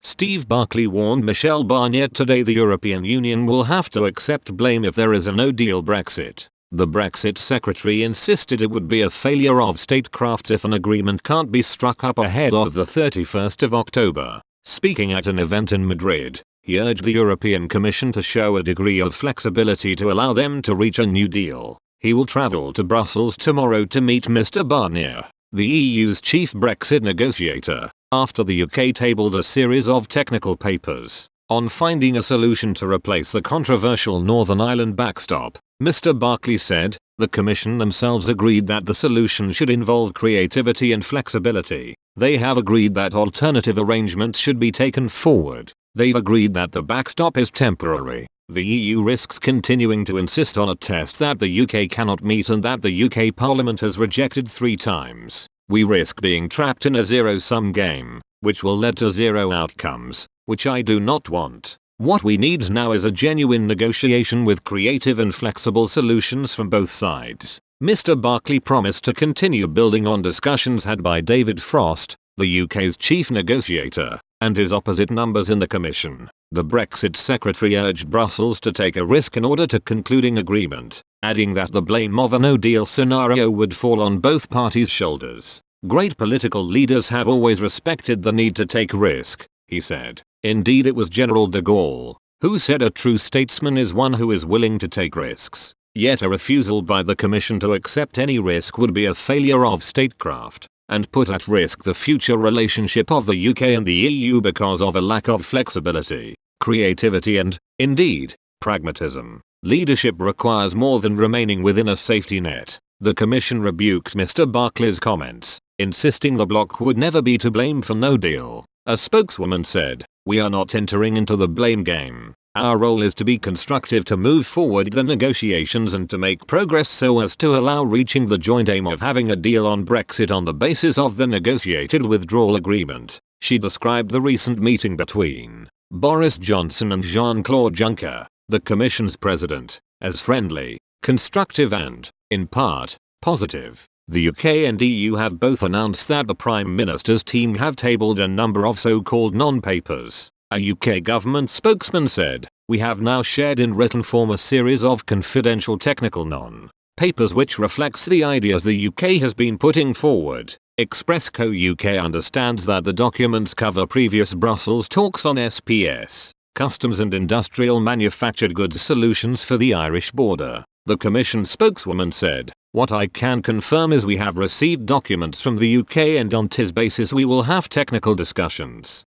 Steve Barclay warned Michel Barnier today the European Union will have to accept blame if there is a no-deal Brexit. The Brexit secretary insisted it would be a failure of statecraft if an agreement can't be struck up ahead of the 31st of October. Speaking at an event in Madrid, he urged the European Commission to show a degree of flexibility to allow them to reach a new deal. He will travel to Brussels tomorrow to meet Mr. Barnier, the EU's chief Brexit negotiator, after the UK tabled a series of technical papers on finding a solution to replace the controversial Northern Ireland backstop. Mr. Barclay said, the Commission themselves agreed that the solution should involve creativity and flexibility. They have agreed that alternative arrangements should be taken forward. They've agreed that the backstop is temporary. The EU risks continuing to insist on a test that the UK cannot meet and that the UK Parliament has rejected 3 times. We risk being trapped in a zero-sum game, which will lead to zero outcomes, which I do not want. What we need now is a genuine negotiation with creative and flexible solutions from both sides. Mr. Barclay promised to continue building on discussions had by David Frost, the UK's chief negotiator, and his opposite numbers in the Commission. The Brexit secretary urged Brussels to take a risk in order to concluding agreement, adding that the blame of a no-deal scenario would fall on both parties' shoulders. Great political leaders have always respected the need to take risk, he said. Indeed, it was General de Gaulle who said a true statesman is one who is willing to take risks. Yet a refusal by the Commission to accept any risk would be a failure of statecraft, and put at risk the future relationship of the UK and the EU because of a lack of flexibility, creativity and, indeed, pragmatism. Leadership requires more than remaining within a safety net. The Commission rebuked Mr. Barclay's comments, insisting the bloc would never be to blame for no deal. A spokeswoman said, "We are not entering into the blame game. Our role is to be constructive, to move forward the negotiations and to make progress so as to allow reaching the joint aim of having a deal on Brexit on the basis of the negotiated withdrawal agreement." She described the recent meeting between Boris Johnson and Jean-Claude Juncker, the Commission's president, as friendly, constructive and, in part, positive. The UK and EU have both announced that the Prime Minister's team have tabled a number of so-called non-papers. A UK government spokesman said, "We have now shared in written form a series of confidential technical non-papers which reflects the ideas the UK has been putting forward." Expressco UK understands that the documents cover previous Brussels talks on SPS, customs and industrial manufactured goods solutions for the Irish border. The Commission spokeswoman said, "What I can confirm is we have received documents from the UK and on this basis we will have technical discussions."